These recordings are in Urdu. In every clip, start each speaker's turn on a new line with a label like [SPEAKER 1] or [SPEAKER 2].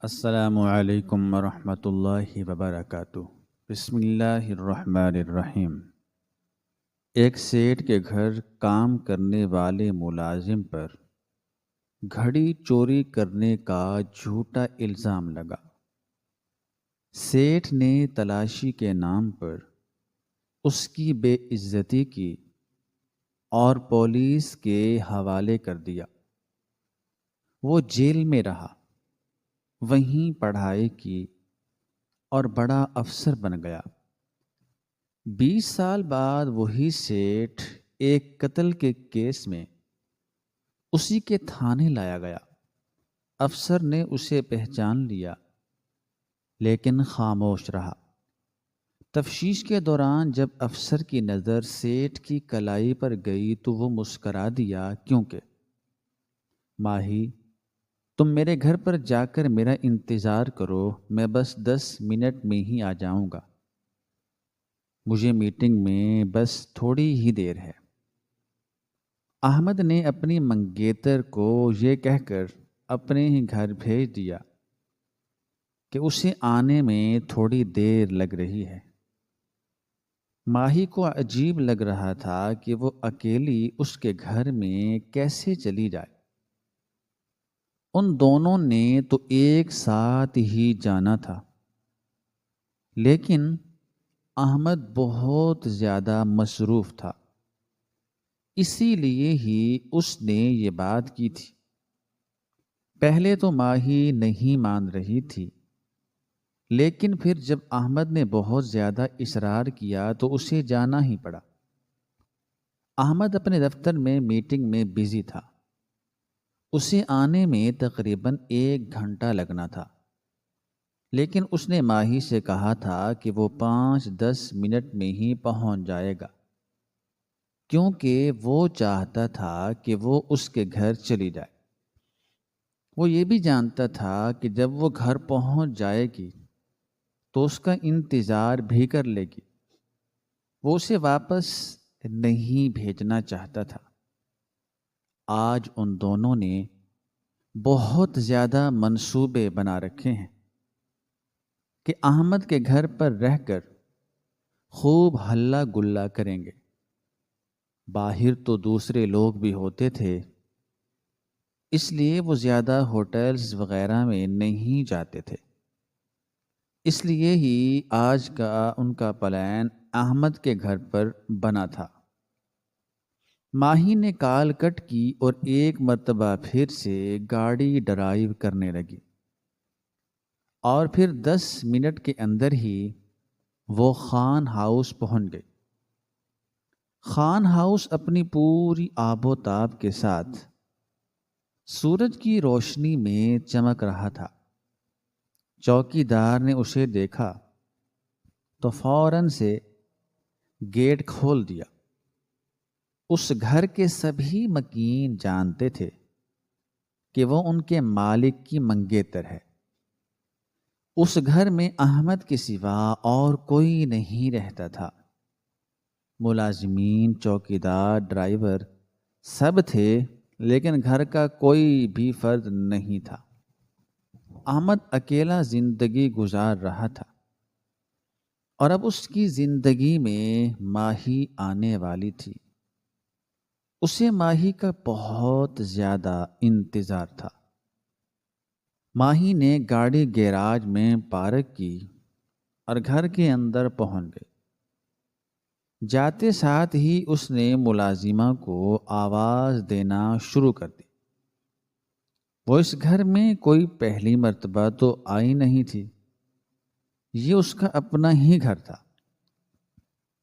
[SPEAKER 1] السلام علیکم ورحمۃ اللہ وبرکاتہ۔ بسم اللہ الرحمن الرحیم۔ ایک سیٹھ کے گھر کام کرنے والے ملازم پر گھڑی چوری کرنے کا جھوٹا الزام لگا۔ سیٹھ نے تلاشی کے نام پر اس کی بے عزتی کی اور پولیس کے حوالے کر دیا۔ وہ جیل میں رہا، وہیں پڑھائی کی اور بڑا افسر بن گیا۔ 20 سال بعد وہی سیٹھ ایک قتل کے کیس میں اسی کے تھانے لایا گیا۔ افسر نے اسے پہچان لیا لیکن خاموش رہا۔ تفتیش کے دوران جب افسر کی نظر سیٹھ کی کلائی پر گئی تو وہ مسکرا دیا، کیونکہ ماہی، تم میرے گھر پر جا کر میرا انتظار کرو، میں بس 10 منٹ میں ہی آ جاؤں گا، مجھے میٹنگ میں بس تھوڑی ہی دیر ہے۔ احمد نے اپنی منگیتر کو یہ کہہ کر اپنے ہی گھر بھیج دیا کہ اسے آنے میں تھوڑی دیر لگ رہی ہے۔ ماہی کو عجیب لگ رہا تھا کہ وہ اکیلی اس کے گھر میں کیسے چلی جائے۔ ان دونوں نے تو ایک ساتھ ہی جانا تھا، لیکن احمد بہت زیادہ مصروف تھا، اسی لیے ہی اس نے یہ بات کی تھی۔ پہلے تو ماہی نہیں مان رہی تھی، لیکن پھر جب احمد نے بہت زیادہ اصرار کیا تو اسے جانا ہی پڑا۔ احمد اپنے دفتر میں میٹنگ میں بزی تھا، اسے آنے میں تقریباً 1 گھنٹہ لگنا تھا، لیکن اس نے ماہی سے کہا تھا کہ وہ 5-10 منٹ میں ہی پہنچ جائے گا، کیونکہ وہ چاہتا تھا کہ وہ اس کے گھر چلی جائے۔ وہ یہ بھی جانتا تھا کہ جب وہ گھر پہنچ جائے گی تو اس کا انتظار بھی کر لے گی، وہ اسے واپس نہیں بھیجنا چاہتا تھا۔ آج ان دونوں نے بہت زیادہ منصوبے بنا رکھے ہیں کہ احمد کے گھر پر رہ کر خوب ہلہ گلا کریں گے۔ باہر تو دوسرے لوگ بھی ہوتے تھے، اس لیے وہ زیادہ ہوٹلز وغیرہ میں نہیں جاتے تھے، اس لیے ہی آج کا ان کا پلان احمد کے گھر پر بنا تھا۔ ماہی نے کال کٹ کی اور ایک مرتبہ پھر سے گاڑی ڈرائیو کرنے لگی، اور پھر 10 منٹ کے اندر ہی وہ خان ہاؤس پہنچ گئی۔ خان ہاؤس اپنی پوری آب و تاب کے ساتھ سورج کی روشنی میں چمک رہا تھا۔ چوکیدار نے اسے دیکھا تو فوراً سے گیٹ کھول دیا۔ اس گھر کے سبھی مکین جانتے تھے کہ وہ ان کے مالک کی منگیتر ہے۔ اس گھر میں احمد کے سوا اور کوئی نہیں رہتا تھا۔ ملازمین، چوکیدار، ڈرائیور سب تھے، لیکن گھر کا کوئی بھی فرد نہیں تھا۔ احمد اکیلا زندگی گزار رہا تھا، اور اب اس کی زندگی میں ماہی آنے والی تھی۔ اسے ماہی کا بہت زیادہ انتظار تھا۔ ماہی نے گاڑی گیراج میں پارک کی اور گھر کے اندر پہنچ گئی۔ جاتے ساتھ ہی اس نے ملازمہ کو آواز دینا شروع کر دی۔ وہ اس گھر میں کوئی پہلی مرتبہ تو آئی نہیں تھی، یہ اس کا اپنا ہی گھر تھا۔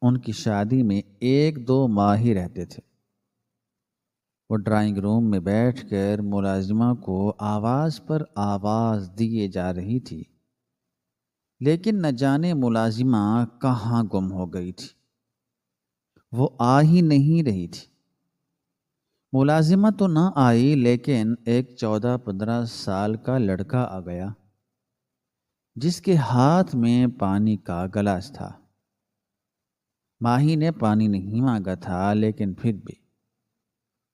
[SPEAKER 1] ان کی شادی میں 1-2 ماہ ہی رہتے تھے۔ وہ ڈرائنگ روم میں بیٹھ کر ملازمہ کو آواز پر آواز دیے جا رہی تھی، لیکن نہ جانے ملازمہ کہاں گم ہو گئی تھی، وہ آ ہی نہیں رہی تھی۔ ملازمہ تو نہ آئی، لیکن ایک 14-15 سال کا لڑکا آ گیا، جس کے ہاتھ میں پانی کا گلاس تھا۔ ماہی نے پانی نہیں مانگا تھا، لیکن پھر بھی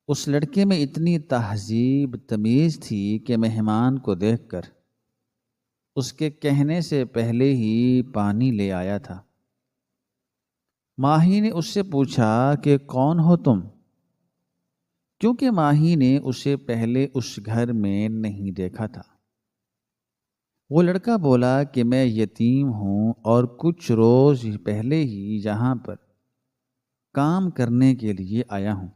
[SPEAKER 1] اس لڑکے میں اتنی تہذیب تمیز تھی کہ مہمان کو دیکھ کر اس کے کہنے سے پہلے ہی پانی لے آیا تھا۔ ماہی نے اس سے پوچھا کہ کون ہو تم؟ کیونکہ ماہی نے اسے پہلے اس گھر میں نہیں دیکھا تھا۔ وہ لڑکا بولا کہ میں یتیم ہوں اور کچھ روز پہلے ہی یہاں پر کام کرنے کے لیے آیا ہوں۔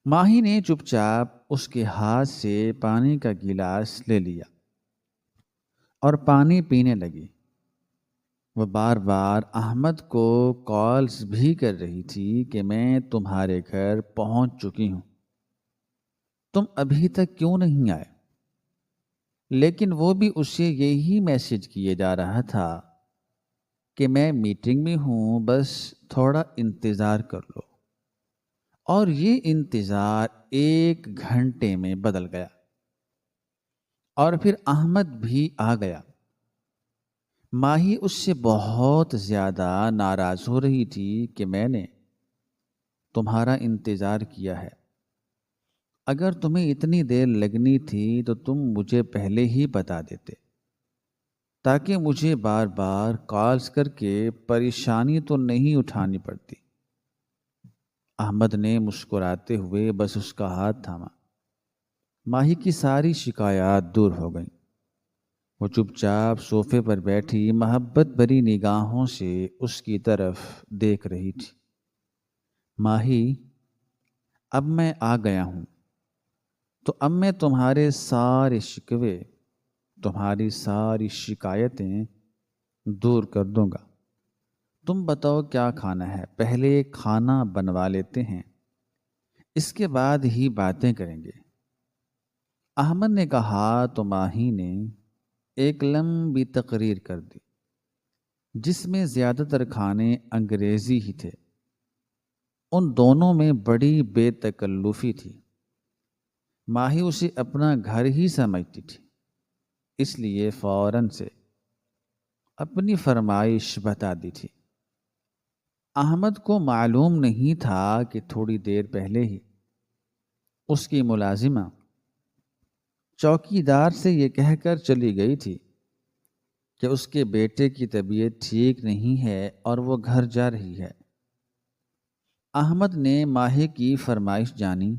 [SPEAKER 1] ماہی نے چپ چاپ اس کے ہاتھ سے پانی کا گلاس لے لیا اور پانی پینے لگی۔ وہ بار بار احمد کو کالز بھی کر رہی تھی کہ میں تمہارے گھر پہنچ چکی ہوں، تم ابھی تک کیوں نہیں آئے؟ لیکن وہ بھی اسے یہی میسج کیے جا رہا تھا کہ میں میٹنگ میں ہوں، بس تھوڑا انتظار کر لو۔ اور یہ انتظار 1 گھنٹے میں بدل گیا اور پھر احمد بھی آ گیا۔ ماہی اس سے بہت زیادہ ناراض ہو رہی تھی کہ میں نے تمہارا انتظار کیا ہے۔ اگر تمہیں اتنی دیر لگنی تھی تو تم مجھے پہلے ہی بتا دیتے، تاکہ مجھے بار بار کالز کر کے پریشانی تو نہیں اٹھانی پڑتی۔ احمد نے مسکراتے ہوئے بس اس کا ہاتھ تھاما۔ ماہی کی ساری شکایات دور ہو گئیں۔ وہ چپ چاپ صوفے پر بیٹھی محبت بھری نگاہوں سے اس کی طرف دیکھ رہی تھی۔ ماہی، اب میں آ گیا ہوں تو اب میں تمہارے سارے شکوے، تمہاری ساری شکایتیں دور کر دوں گا۔ تم بتاؤ کیا کھانا ہے؟ پہلے کھانا بنوا لیتے ہیں، اس کے بعد ہی باتیں کریں گے۔ احمد نے کہا تو ماہی نے ایک لمبی تقریر کر دی جس میں زیادہ تر کھانے انگریزی ہی تھے۔ ان دونوں میں بڑی بے تکلفی تھی۔ ماہی اسے اپنا گھر ہی سمجھتی تھی، اس لیے فوراً سے اپنی فرمائش بتا دی تھی۔ احمد کو معلوم نہیں تھا کہ تھوڑی دیر پہلے ہی اس کی ملازمہ چوکیدار سے یہ کہہ کر چلی گئی تھی کہ اس کے بیٹے کی طبیعت ٹھیک نہیں ہے اور وہ گھر جا رہی ہے۔ احمد نے ماہی کی فرمائش جانی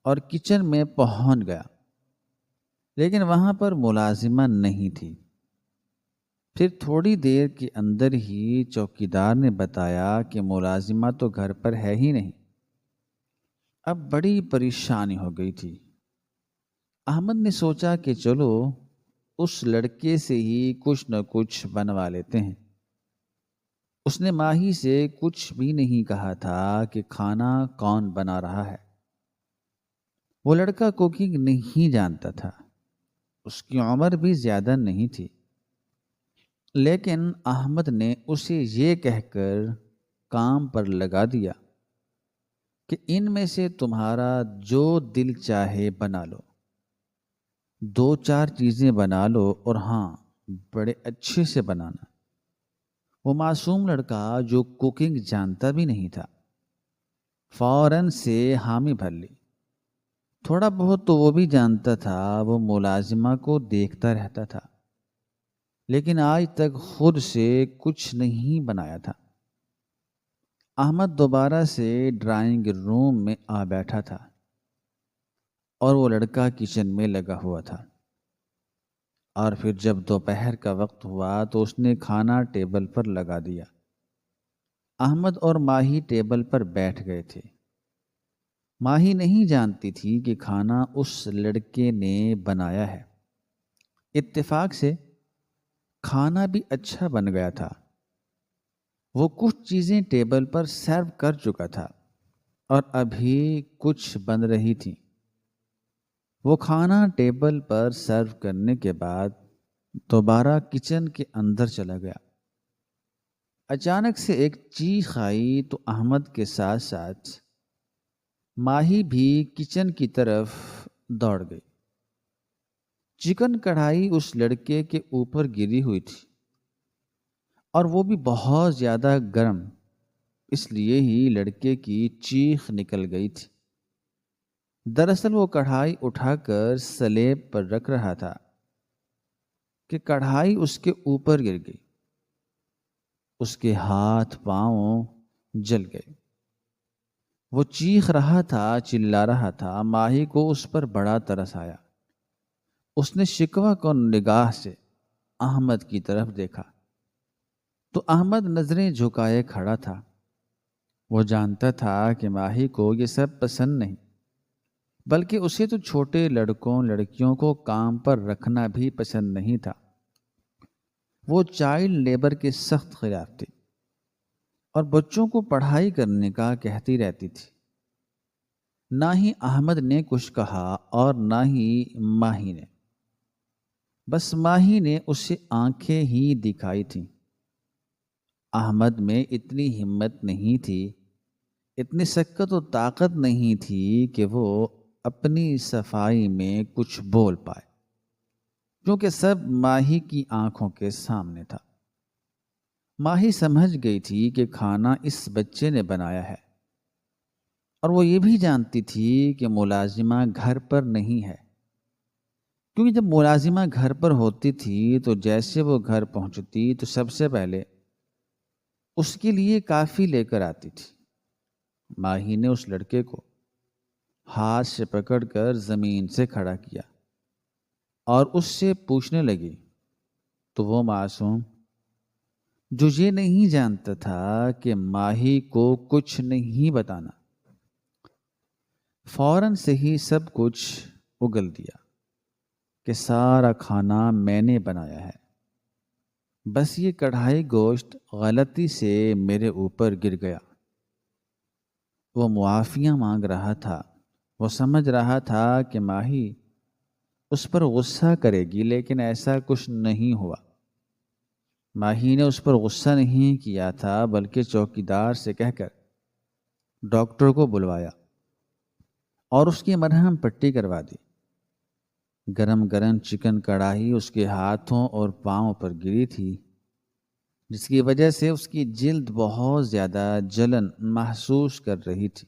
[SPEAKER 1] اور کچن میں پہنچ گیا، لیکن وہاں پر ملازمہ نہیں تھی۔ پھر تھوڑی دیر کے اندر ہی چوکیدار نے بتایا کہ ملازمہ تو گھر پر ہے ہی نہیں۔ اب بڑی پریشانی ہو گئی تھی۔ احمد نے سوچا کہ چلو اس لڑکے سے ہی کچھ نہ کچھ بنوا لیتے ہیں۔ اس نے ماہی سے کچھ بھی نہیں کہا تھا کہ کھانا کون بنا رہا ہے۔ وہ لڑکا کوکنگ نہیں جانتا تھا، اس کی عمر بھی زیادہ نہیں تھی، لیکن احمد نے اسے یہ کہہ کر کام پر لگا دیا کہ ان میں سے تمہارا جو دل چاہے بنا لو، 2-4 چیزیں بنا لو، اور ہاں، بڑے اچھے سے بنانا۔ وہ معصوم لڑکا جو کوکنگ جانتا بھی نہیں تھا فوراً سے حامی بھر لی۔ تھوڑا بہت تو وہ بھی جانتا تھا، وہ ملازمہ کو دیکھتا رہتا تھا، لیکن آج تک خود سے کچھ نہیں بنایا تھا۔ احمد دوبارہ سے ڈرائنگ روم میں آ بیٹھا تھا اور وہ لڑکا کچن میں لگا ہوا تھا۔ اور پھر جب دوپہر کا وقت ہوا تو اس نے کھانا ٹیبل پر لگا دیا۔ احمد اور ماہی ٹیبل پر بیٹھ گئے تھے۔ ماہی نہیں جانتی تھی کہ کھانا اس لڑکے نے بنایا ہے۔ اتفاق سے کھانا بھی اچھا بن گیا تھا۔ وہ کچھ چیزیں ٹیبل پر سرو کر چکا تھا اور ابھی کچھ بن رہی تھیں۔ وہ کھانا ٹیبل پر سرو کرنے کے بعد دوبارہ کچن کے اندر چلا گیا۔ اچانک سے ایک چیخ آئی تو احمد کے ساتھ ساتھ ماہی بھی کچن کی طرف دوڑ گئی۔ چکن کڑھائی اس لڑکے کے اوپر گری ہوئی تھی اور وہ بھی بہت زیادہ گرم، اس لیے ہی لڑکے کی چیخ نکل گئی تھی۔ دراصل وہ کڑھائی اٹھا کر سلیب پر رکھ رہا تھا کہ کڑھائی اس کے اوپر گر گئی، اس کے ہاتھ پاؤں جل گئے۔ وہ چیخ رہا تھا، چلا رہا تھا۔ ماہی کو اس پر بڑا ترس آیا۔ اس نے شکوہ کن نگاہ سے احمد کی طرف دیکھا تو احمد نظریں جھکائے کھڑا تھا۔ وہ جانتا تھا کہ ماہی کو یہ سب پسند نہیں، بلکہ اسے تو چھوٹے لڑکوں لڑکیوں کو کام پر رکھنا بھی پسند نہیں تھا۔ وہ چائلڈ لیبر کے سخت خلاف تھی اور بچوں کو پڑھائی کرنے کا کہتی رہتی تھی۔ نہ ہی احمد نے کچھ کہا اور نہ ہی ماہی نے، بس ماہی نے اسے آنکھیں ہی دکھائی تھیں۔ احمد میں اتنی ہمت نہیں تھی، اتنی سکت و طاقت نہیں تھی کہ وہ اپنی صفائی میں کچھ بول پائے، کیونکہ سب ماہی کی آنکھوں کے سامنے تھا۔ ماہی سمجھ گئی تھی کہ کھانا اس بچے نے بنایا ہے، اور وہ یہ بھی جانتی تھی کہ ملازمہ گھر پر نہیں ہے، کیونکہ جب ملازمہ گھر پر ہوتی تھی تو جیسے وہ گھر پہنچتی تو سب سے پہلے اس کے لیے کافی لے کر آتی تھی۔ ماہی نے اس لڑکے کو ہاتھ سے پکڑ کر زمین سے کھڑا کیا اور اس سے پوچھنے لگی، تو وہ معصوم جو یہ نہیں جانتا تھا کہ ماہی کو کچھ نہیں بتانا، فوراً سے ہی سب کچھ اگل دیا کہ سارا کھانا میں نے بنایا ہے، بس یہ کڑھائی گوشت غلطی سے میرے اوپر گر گیا۔ وہ معافیاں مانگ رہا تھا۔ وہ سمجھ رہا تھا کہ ماہی اس پر غصہ کرے گی، لیکن ایسا کچھ نہیں ہوا۔ ماہی نے اس پر غصہ نہیں کیا تھا، بلکہ چوکیدار سے کہہ کر ڈاکٹر کو بلوایا اور اس کی مرہم پٹی کروا دی۔ گرم گرم چکن کڑھائی اس کے ہاتھوں اور پاؤں پر گری تھی، جس کی وجہ سے اس کی جلد بہت زیادہ جلن محسوس کر رہی تھی۔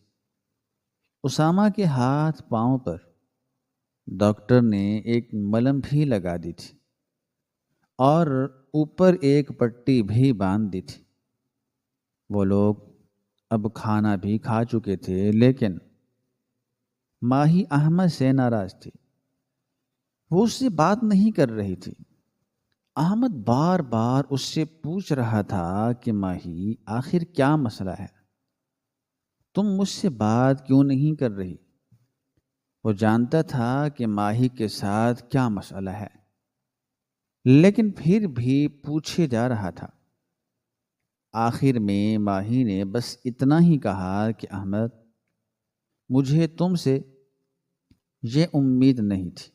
[SPEAKER 1] اسامہ کے ہاتھ پاؤں پر ڈاکٹر نے ایک ملم بھی لگا دی تھی اور اوپر ایک پٹی بھی باندھ دی تھی۔ وہ لوگ اب کھانا بھی کھا چکے تھے، لیکن ماہی احمد سے ناراض تھی۔ وہ اس سے بات نہیں کر رہی تھی۔ احمد بار بار اس سے پوچھ رہا تھا کہ ماہی آخر کیا مسئلہ ہے؟ تم مجھ سے بات کیوں نہیں کر رہی؟ وہ جانتا تھا کہ ماہی کے ساتھ کیا مسئلہ ہے، لیکن پھر بھی پوچھے جا رہا تھا۔ آخر میں ماہی نے بس اتنا ہی کہا کہ احمد، مجھے تم سے یہ امید نہیں تھی۔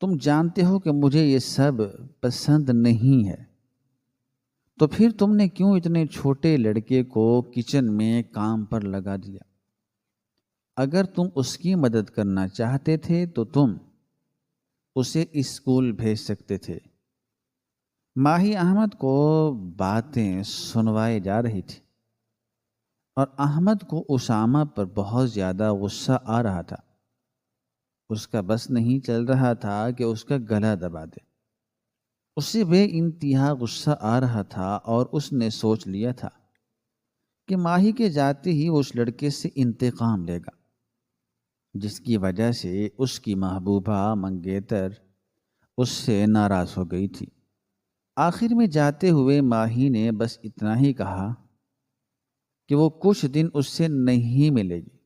[SPEAKER 1] تم جانتے ہو کہ مجھے یہ سب پسند نہیں ہے، تو پھر تم نے کیوں اتنے چھوٹے لڑکے کو کچن میں کام پر لگا دیا؟ اگر تم اس کی مدد کرنا چاہتے تھے تو تم اسے اسکول بھیج سکتے تھے۔ ماہی احمد کو باتیں سنوائے جا رہی تھی اور احمد کو اسامہ پر بہت زیادہ غصہ آ رہا تھا۔ اس کا بس نہیں چل رہا تھا کہ اس کا گلا دبا دے۔ اسے بے انتہا غصہ آ رہا تھا اور اس نے سوچ لیا تھا کہ ماہی کے جاتے ہی اس لڑکے سے انتقام لے گا، جس کی وجہ سے اس کی محبوبہ منگیتر اس سے ناراض ہو گئی تھی۔ آخر میں جاتے ہوئے ماہی نے بس اتنا ہی کہا کہ وہ کچھ دن اس سے نہیں ملے گی۔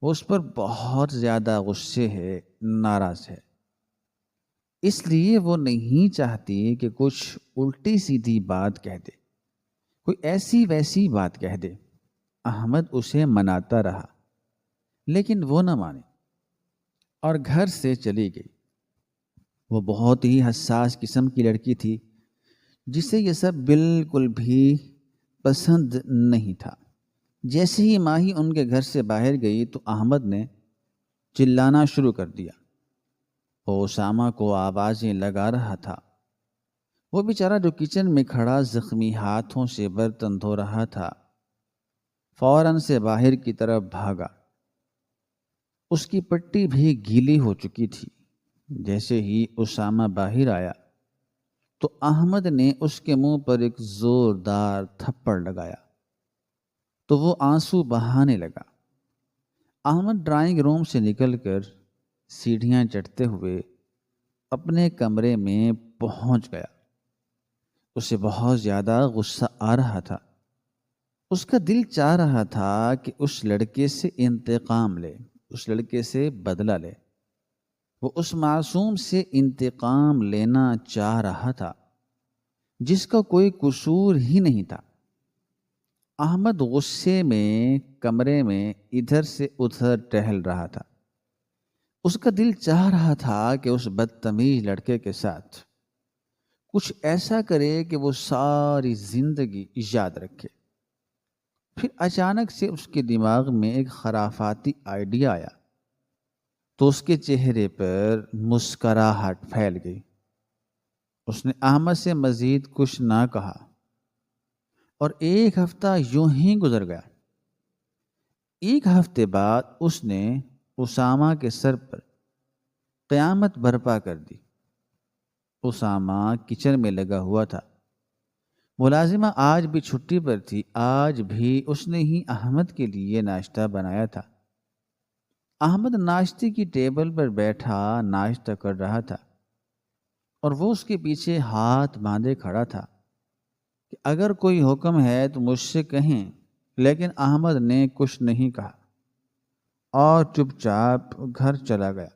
[SPEAKER 1] وہ اس پر بہت زیادہ غصے ہے، ناراض ہے، اس لیے وہ نہیں چاہتی کہ کچھ الٹی سیدھی بات کہہ دے، کوئی ایسی ویسی بات کہہ دے۔ احمد اسے مناتا رہا، لیکن وہ نہ مانی اور گھر سے چلی گئی۔ وہ بہت ہی حساس قسم کی لڑکی تھی، جسے یہ سب بالکل بھی پسند نہیں تھا۔ جیسے ہی ماہی ان کے گھر سے باہر گئی تو احمد نے چلانا شروع کر دیا۔ وہ اسامہ کو آوازیں لگا رہا تھا۔ وہ بیچارہ جو کچن میں کھڑا زخمی ہاتھوں سے برتن دھو رہا تھا، فوراً سے باہر کی طرف بھاگا۔ اس کی پٹی بھی گیلی ہو چکی تھی، جیسے ہی اسامہ باہر آیا تو احمد نے اس کے منہ پر ایک زوردار تھپڑ لگایا تو وہ آنسو بہانے لگا۔ احمد ڈرائنگ روم سے نکل کر سیڑھیاں چڑھتے ہوئے اپنے کمرے میں پہنچ گیا۔ اسے بہت زیادہ غصہ آ رہا تھا۔ اس کا دل چاہ رہا تھا کہ اس لڑکے سے انتقام لے، اس لڑکے سے بدلہ لے۔ وہ اس معصوم سے انتقام لینا چاہ رہا تھا جس کا کوئی قصور ہی نہیں تھا۔ احمد غصے میں کمرے میں ادھر سے ادھر ٹہل رہا تھا۔ اس کا دل چاہ رہا تھا کہ اس بدتمیز لڑکے کے ساتھ کچھ ایسا کرے کہ وہ ساری زندگی یاد رکھے۔ پھر اچانک سے اس کے دماغ میں ایک خرافاتی آئیڈیا آیا تو اس کے چہرے پر مسکراہٹ پھیل گئی۔ اس نے احمد سے مزید کچھ نہ کہا اور ایک ہفتہ یوں ہی گزر گیا۔ ایک ہفتے بعد اس نے اسامہ کے سر پر قیامت برپا کر دی۔ اسامہ کچن میں لگا ہوا تھا۔ ملازمہ آج بھی چھٹی پر تھی۔ آج بھی اس نے ہی احمد کے لیے ناشتہ بنایا تھا۔ احمد ناشتے کی ٹیبل پر بیٹھا ناشتہ کر رہا تھا اور وہ اس کے پیچھے ہاتھ باندھے کھڑا تھا کہ اگر کوئی حکم ہے تو مجھ سے کہیں، لیکن احمد نے کچھ نہیں کہا اور چپ چاپ گھر چلا گیا۔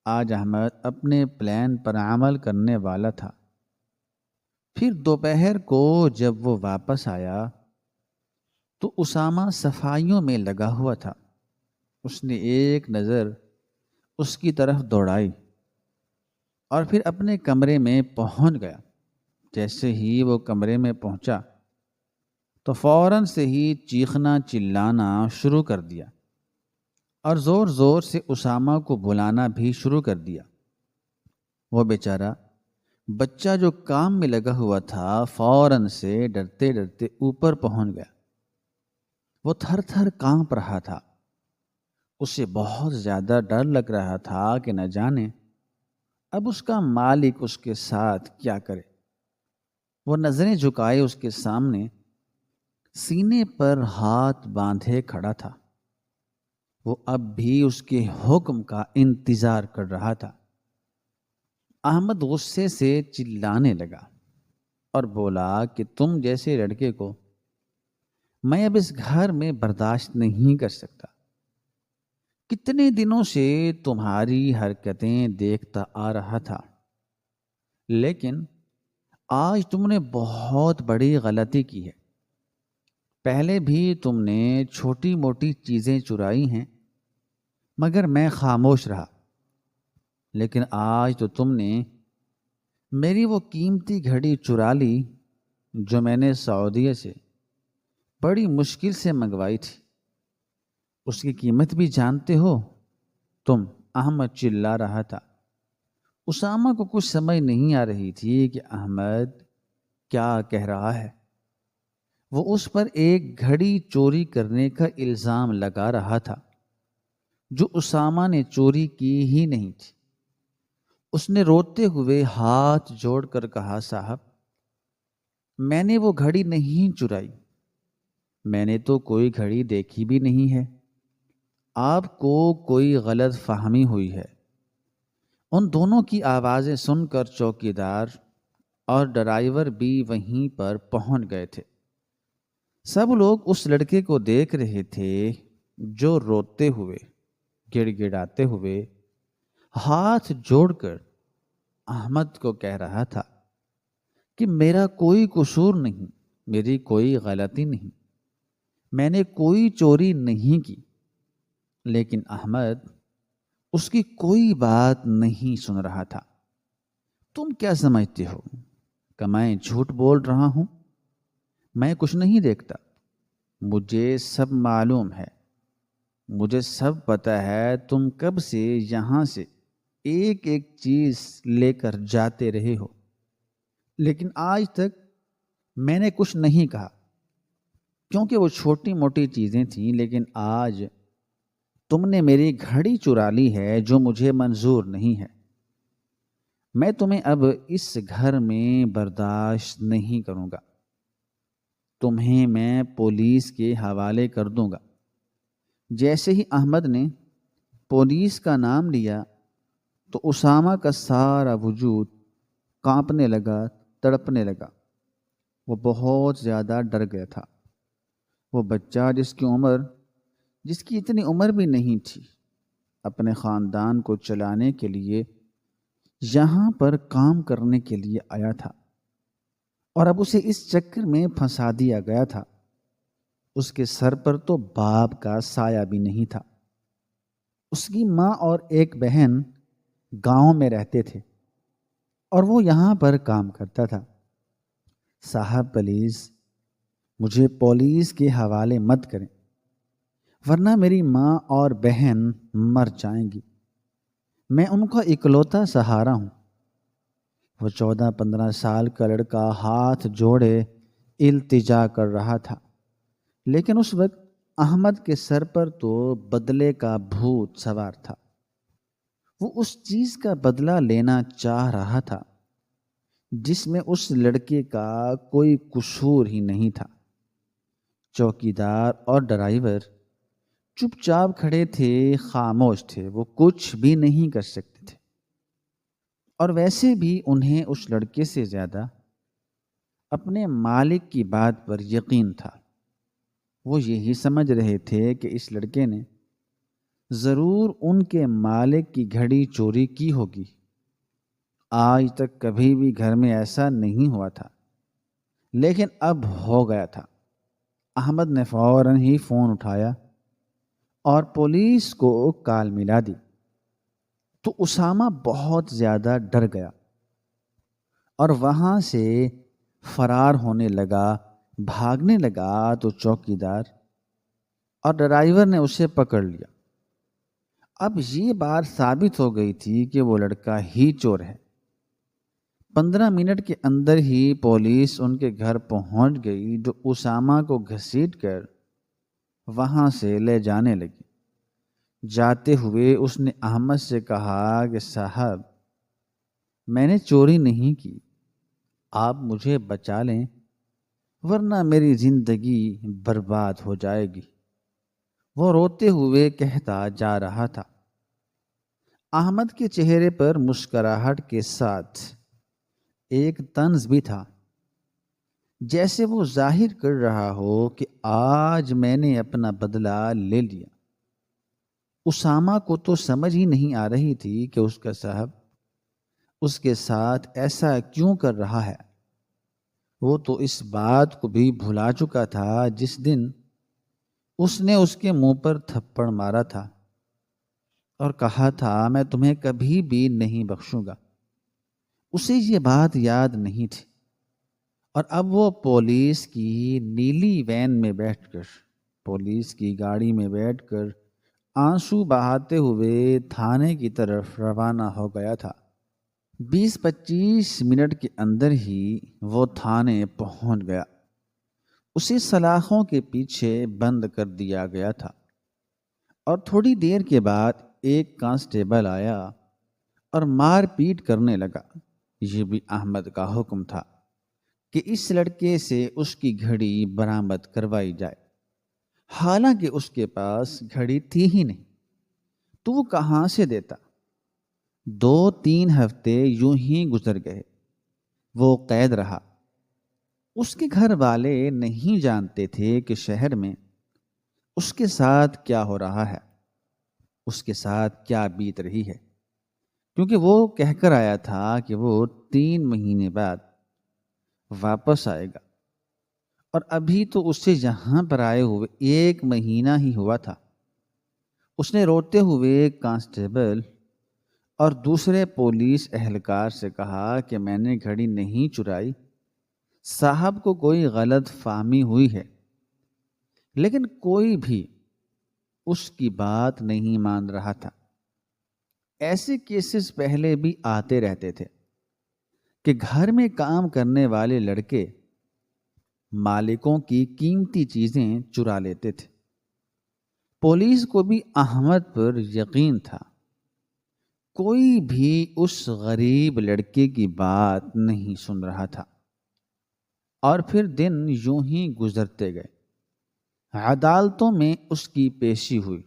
[SPEAKER 1] آج احمد اپنے پلان پر عمل کرنے والا تھا۔ پھر دوپہر کو جب وہ واپس آیا تو اسامہ صفائیوں میں لگا ہوا تھا۔ اس نے ایک نظر اس کی طرف دوڑائی اور پھر اپنے کمرے میں پہنچ گیا۔ جیسے ہی وہ کمرے میں پہنچا تو فوراً سے ہی چیخنا چلانا شروع کر دیا اور زور زور سے اسامہ کو بلانا بھی شروع کر دیا۔ وہ بیچارہ بچہ جو کام میں لگا ہوا تھا فوراً سے ڈرتے ڈرتے اوپر پہنچ گیا۔ وہ تھر تھر کانپ رہا تھا۔ اسے بہت زیادہ ڈر لگ رہا تھا کہ نہ جانے اب اس کا مالک اس کے ساتھ کیا کرے۔ وہ نظریں جھکائے اس کے سامنے سینے پر ہاتھ باندھے کھڑا تھا۔ وہ اب بھی اس کے حکم کا انتظار کر رہا تھا۔ احمد غصے سے چلانے لگا اور بولا کہ تم جیسے لڑکے کو میں اب اس گھر میں برداشت نہیں کر سکتا۔ کتنے دنوں سے تمہاری حرکتیں دیکھتا آ رہا تھا، لیکن آج تم نے بہت بڑی غلطی کی ہے۔ پہلے بھی تم نے چھوٹی موٹی چیزیں چرائی ہیں مگر میں خاموش رہا، لیکن آج تو تم نے میری وہ قیمتی گھڑی چرا لی جو میں نے سعودیہ سے بڑی مشکل سے منگوائی تھی۔ اس کی قیمت بھی جانتے ہو تم؟ احمد چلا رہا تھا۔ اسامہ کو کچھ سمجھ نہیں آ رہی تھی کہ احمد کیا کہہ رہا ہے۔ وہ اس پر ایک گھڑی چوری کرنے کا الزام لگا رہا تھا جو اسامہ نے چوری کی ہی نہیں تھی۔ اس نے روتے ہوئے ہاتھ جوڑ کر کہا، صاحب میں نے وہ گھڑی نہیں چرائی، میں نے تو کوئی گھڑی دیکھی بھی نہیں ہے، آپ کو کوئی غلط فہمی ہوئی ہے۔ ان دونوں کی آوازیں سن کر چوکیدار اور ڈرائیور بھی وہیں پر پہنچ گئے تھے۔ سب لوگ اس لڑکے کو دیکھ رہے تھے جو روتے ہوئے گڑ گڑاتے ہوئے ہاتھ جوڑ کر احمد کو کہہ رہا تھا کہ میرا کوئی قصور نہیں، میری کوئی غلطی نہیں، میں نے کوئی چوری نہیں کی۔ لیکن احمد اس کی کوئی بات نہیں سن رہا تھا۔ تم کیا سمجھتے ہو کہ میں جھوٹ بول رہا ہوں؟ میں کچھ نہیں دیکھتا، مجھے سب معلوم ہے، مجھے سب پتہ ہے تم کب سے یہاں سے ایک ایک چیز لے کر جاتے رہے ہو، لیکن آج تک میں نے کچھ نہیں کہا کیونکہ وہ چھوٹی موٹی چیزیں تھیں، لیکن آج تم نے میری گھڑی چرا لی ہے جو مجھے منظور نہیں ہے، میں تمہیں اب اس گھر میں برداشت نہیں کروں گا، تمہیں میں پولیس کے حوالے کر دوں گا۔ جیسے ہی احمد نے پولیس کا نام لیا تو اسامہ کا سارا وجود کانپنے لگا، تڑپنے لگا۔ وہ بہت زیادہ ڈر گیا تھا۔ وہ بچہ جس کی اتنی عمر بھی نہیں تھی، اپنے خاندان کو چلانے کے لیے یہاں پر کام کرنے کے لیے آیا تھا، اور اب اسے اس چکر میں پھنسا دیا گیا تھا۔ اس کے سر پر تو باپ کا سایہ بھی نہیں تھا۔ اس کی ماں اور ایک بہن گاؤں میں رہتے تھے اور وہ یہاں پر کام کرتا تھا۔ صاحب پلیز مجھے پولیس کے حوالے مت کریں، ورنہ میری ماں اور بہن مر جائیں گی، میں ان کا اکلوتا سہارا ہوں۔ وہ 14-15 سال کا لڑکا ہاتھ جوڑے التجا کر رہا تھا، لیکن اس وقت احمد کے سر پر تو بدلے کا بھوت سوار تھا۔ وہ اس چیز کا بدلہ لینا چاہ رہا تھا جس میں اس لڑکے کا کوئی قصور ہی نہیں تھا۔ چوکیدار اور ڈرائیور چپ چاپ کھڑے تھے، خاموش تھے، وہ کچھ بھی نہیں کر سکتے تھے، اور ویسے بھی انہیں اس لڑکے سے زیادہ اپنے مالک کی بات پر یقین تھا۔ وہ یہی سمجھ رہے تھے کہ اس لڑکے نے ضرور ان کے مالک کی گھڑی چوری کی ہوگی، آج تک کبھی بھی گھر میں ایسا نہیں ہوا تھا، لیکن اب ہو گیا تھا۔ احمد نے فوراً ہی فون اٹھایا اور پولیس کو کال ملا دی، تو اسامہ بہت زیادہ ڈر گیا اور وہاں سے فرار ہونے لگا، بھاگنے لگا، تو چوکیدار اور ڈرائیور نے اسے پکڑ لیا۔ اب یہ بات ثابت ہو گئی تھی کہ وہ لڑکا ہی چور ہے۔ 15 منٹ کے اندر ہی پولیس ان کے گھر پہنچ گئی، جو اسامہ کو گھسیٹ کر وہاں سے لے جانے لگی۔ جاتے ہوئے اس نے احمد سے کہا کہ صاحب، میں نے چوری نہیں کی، آپ مجھے بچا لیں، ورنہ میری زندگی برباد ہو جائے گی۔ وہ روتے ہوئے کہتا جا رہا تھا۔ احمد کے چہرے پر مسکراہٹ کے ساتھ ایک طنز بھی تھا، جیسے وہ ظاہر کر رہا ہو کہ آج میں نے اپنا بدلہ لے لیا۔ اسامہ کو تو سمجھ ہی نہیں آ رہی تھی کہ اس کا صاحب اس کے ساتھ ایسا کیوں کر رہا ہے۔ وہ تو اس بات کو بھی بھلا چکا تھا جس دن اس نے اس کے منہ پر تھپڑ مارا تھا اور کہا تھا میں تمہیں کبھی بھی نہیں بخشوں گا۔ اسے یہ بات یاد نہیں تھی، اور اب وہ پولیس کی نیلی وین میں بیٹھ کر، پولیس کی گاڑی میں بیٹھ کر آنسو بہاتے ہوئے تھانے کی طرف روانہ ہو گیا تھا۔ 20-25 منٹ کے اندر ہی وہ تھانے پہنچ گیا۔ اسے سلاخوں کے پیچھے بند کر دیا گیا تھا، اور تھوڑی دیر کے بعد ایک کانسٹیبل آیا اور مار پیٹ کرنے لگا۔ یہ بھی احمد کا حکم تھا کہ اس لڑکے سے اس کی گھڑی برآمد کروائی جائے، حالانکہ اس کے پاس گھڑی تھی ہی نہیں، تو وہ کہاں سے دیتا۔ 2-3 ہفتے یوں ہی گزر گئے، وہ قید رہا۔ اس کے گھر والے نہیں جانتے تھے کہ شہر میں اس کے ساتھ کیا ہو رہا ہے، اس کے ساتھ کیا بیت رہی ہے، کیونکہ وہ کہہ کر آیا تھا کہ وہ 3 مہینے بعد واپس آئے گا، اور ابھی تو اسے یہاں پر آئے ہوئے 1 مہینہ ہی ہوا تھا۔ اس نے روتے ہوئے کانسٹیبل اور دوسرے پولیس اہلکار سے کہا کہ میں نے گھڑی نہیں چرائی، صاحب کو کوئی غلط فہمی ہوئی ہے، لیکن کوئی بھی اس کی بات نہیں مان رہا تھا۔ ایسے کیسز پہلے بھی آتے رہتے تھے کہ گھر میں کام کرنے والے لڑکے مالکوں کی قیمتی چیزیں چرا لیتے تھے، پولیس کو بھی احمد پر یقین تھا، کوئی بھی اس غریب لڑکے کی بات نہیں سن رہا تھا۔ اور پھر دن یوں ہی گزرتے گئے، عدالتوں میں اس کی پیشی ہوئی،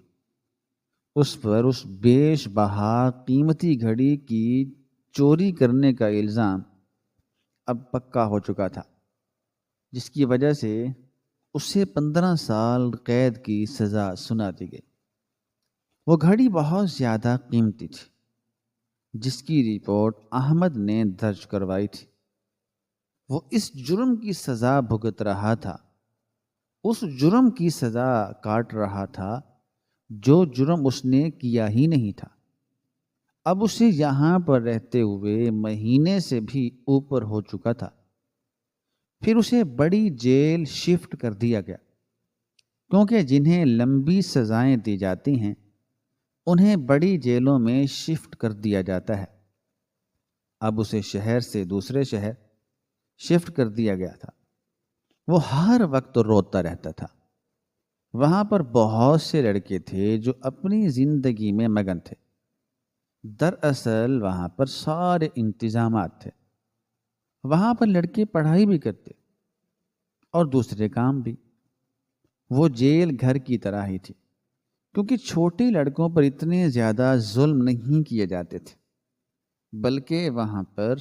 [SPEAKER 1] اس پر اس بیش بہا قیمتی گھڑی کی چوری کرنے کا الزام اب پکا ہو چکا تھا، جس کی وجہ سے اسے 15 سال قید کی سزا سنا دی گئی۔ وہ گھڑی بہت زیادہ قیمتی تھی، جس کی رپورٹ احمد نے درج کروائی تھی۔ وہ اس جرم کی سزا بھگت رہا تھا، اس جرم کی سزا کاٹ رہا تھا جو جرم اس نے کیا ہی نہیں تھا۔ اب اسے یہاں پر رہتے ہوئے مہینے سے بھی اوپر ہو چکا تھا۔ پھر اسے بڑی جیل شفٹ کر دیا گیا، کیونکہ جنہیں لمبی سزائیں دی جاتی ہیں انہیں بڑی جیلوں میں شفٹ کر دیا جاتا ہے۔ اب اسے شہر سے دوسرے شہر شفٹ کر دیا گیا تھا۔ وہ ہر وقت روتا رہتا تھا۔ وہاں پر بہت سے لڑکے تھے جو اپنی زندگی میں مگن تھے۔ دراصل وہاں پر سارے انتظامات تھے۔ وہاں پر لڑکے پڑھائی بھی کرتے اور دوسرے کام بھی۔ وہ جیل گھر کی طرح ہی تھی، کیونکہ چھوٹے لڑکوں پر اتنے زیادہ ظلم نہیں کیے جاتے تھے، بلکہ وہاں پر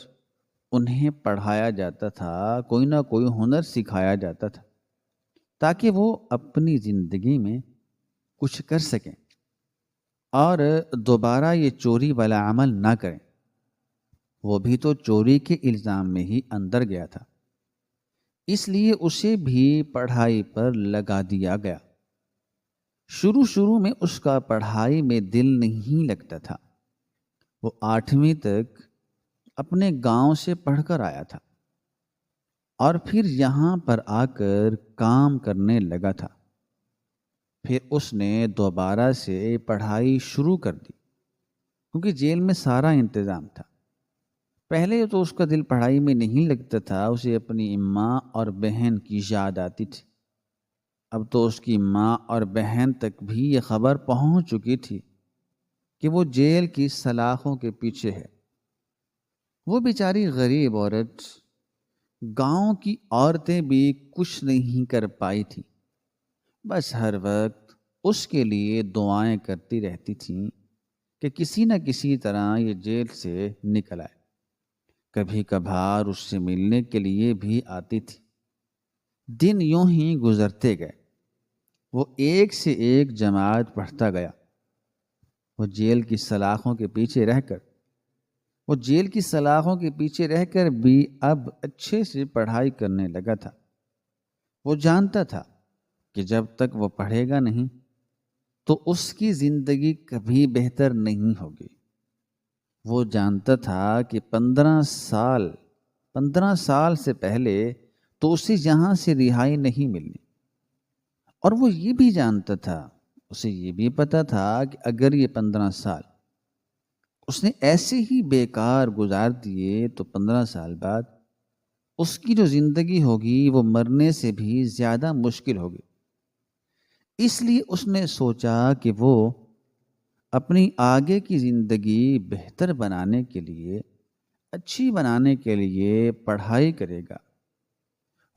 [SPEAKER 1] انہیں پڑھایا جاتا تھا، کوئی نہ کوئی ہنر سکھایا جاتا تھا تاکہ وہ اپنی زندگی میں کچھ کر سکیں اور دوبارہ یہ چوری والا عمل نہ کریں۔ وہ بھی تو چوری کے الزام میں ہی اندر گیا تھا، اس لیے اسے بھی پڑھائی پر لگا دیا گیا۔ شروع میں اس کا پڑھائی میں دل نہیں لگتا تھا۔ وہ 8ویں تک اپنے گاؤں سے پڑھ کر آیا تھا اور پھر یہاں پر آ کر کام کرنے لگا تھا۔ پھر اس نے دوبارہ سے پڑھائی شروع کر دی، کیونکہ جیل میں سارا انتظام تھا۔ پہلے تو اس کا دل پڑھائی میں نہیں لگتا تھا، اسے اپنی ماں اور بہن کی یاد آتی تھی۔ اب تو اس کی ماں اور بہن تک بھی یہ خبر پہنچ چکی تھی کہ وہ جیل کی سلاخوں کے پیچھے ہے۔ وہ بیچاری غریب عورت، گاؤں کی عورتیں بھی کچھ نہیں کر پائی تھی، بس ہر وقت اس کے لیے دعائیں کرتی رہتی تھیں کہ کسی نہ کسی طرح یہ جیل سے نکل آئے۔ کبھی کبھار اس سے ملنے کے لیے بھی آتی تھی۔ دن یوں ہی گزرتے گئے، وہ ایک سے ایک جماعت پڑھتا گیا۔ وہ جیل کی سلاخوں کے پیچھے رہ کر بھی اب اچھے سے پڑھائی کرنے لگا تھا۔ وہ جانتا تھا کہ جب تک وہ پڑھے گا نہیں تو اس کی زندگی کبھی بہتر نہیں ہوگی۔ وہ جانتا تھا کہ 15 سال سے پہلے تو اسے یہاں سے رہائی نہیں ملنی، اور وہ یہ بھی جانتا تھا، اسے یہ بھی پتا تھا کہ اگر یہ 15 سال اس نے ایسے ہی بیکار گزار دیے تو 15 سال بعد اس کی جو زندگی ہوگی وہ مرنے سے بھی زیادہ مشکل ہوگی۔ اس لیے اس نے سوچا کہ وہ اپنی آگے کی زندگی بہتر بنانے کے لیے، اچھی بنانے کے لیے پڑھائی کرے گا۔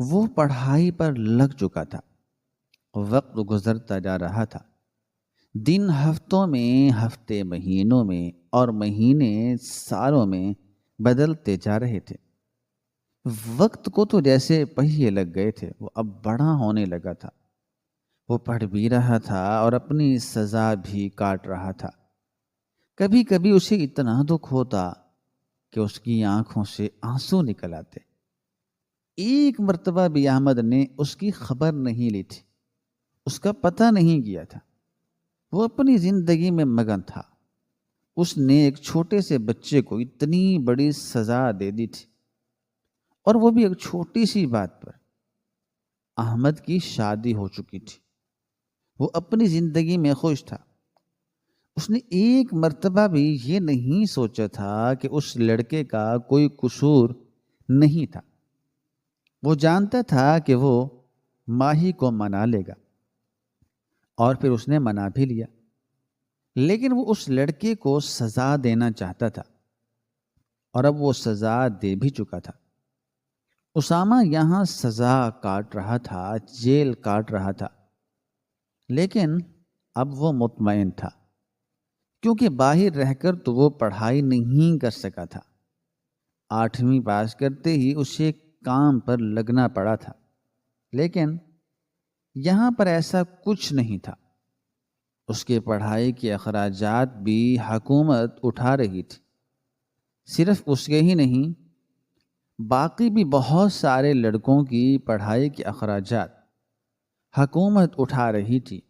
[SPEAKER 1] وہ پڑھائی پر لگ چکا تھا۔ وقت گزرتا جا رہا تھا، دن ہفتوں میں، ہفتے مہینوں میں اور مہینے سالوں میں بدلتے جا رہے تھے۔ وقت کو تو جیسے پہیے لگ گئے تھے، وہ اب بڑا ہونے لگا تھا۔ وہ پڑھ بھی رہا تھا اور اپنی سزا بھی کاٹ رہا تھا۔ کبھی کبھی اسے اتنا دکھ ہوتا کہ اس کی آنکھوں سے آنسو نکل آتے۔ ایک مرتبہ بھی احمد نے اس کی خبر نہیں لی تھی، اس کا پتہ نہیں کیا تھا۔ وہ اپنی زندگی میں مگن تھا۔ اس نے ایک چھوٹے سے بچے کو اتنی بڑی سزا دے دی تھی، اور وہ بھی ایک چھوٹی سی بات پر۔ احمد کی شادی ہو چکی تھی، وہ اپنی زندگی میں خوش تھا۔ اس نے ایک مرتبہ بھی یہ نہیں سوچا تھا کہ اس لڑکے کا کوئی قصور نہیں تھا۔ وہ جانتا تھا کہ وہ ماہی کو منا لے گا۔ اور پھر اس نے منا بھی لیا، لیکن وہ اس لڑکے کو سزا دینا چاہتا تھا اور اب وہ سزا دے بھی چکا تھا۔ اسامہ یہاں سزا کاٹ رہا تھا، جیل کاٹ رہا تھا، لیکن اب وہ مطمئن تھا، کیونکہ باہر رہ کر تو وہ پڑھائی نہیں کر سکا تھا۔ 8ویں پاس کرتے ہی اسے کام پر لگنا پڑا تھا، لیکن یہاں پر ایسا کچھ نہیں تھا۔ اس کے پڑھائی کے اخراجات بھی حکومت اٹھا رہی تھی، صرف اس کے ہی نہیں، باقی بھی بہت سارے لڑکوں کی پڑھائی کے اخراجات حکومت اٹھا رہی تھی۔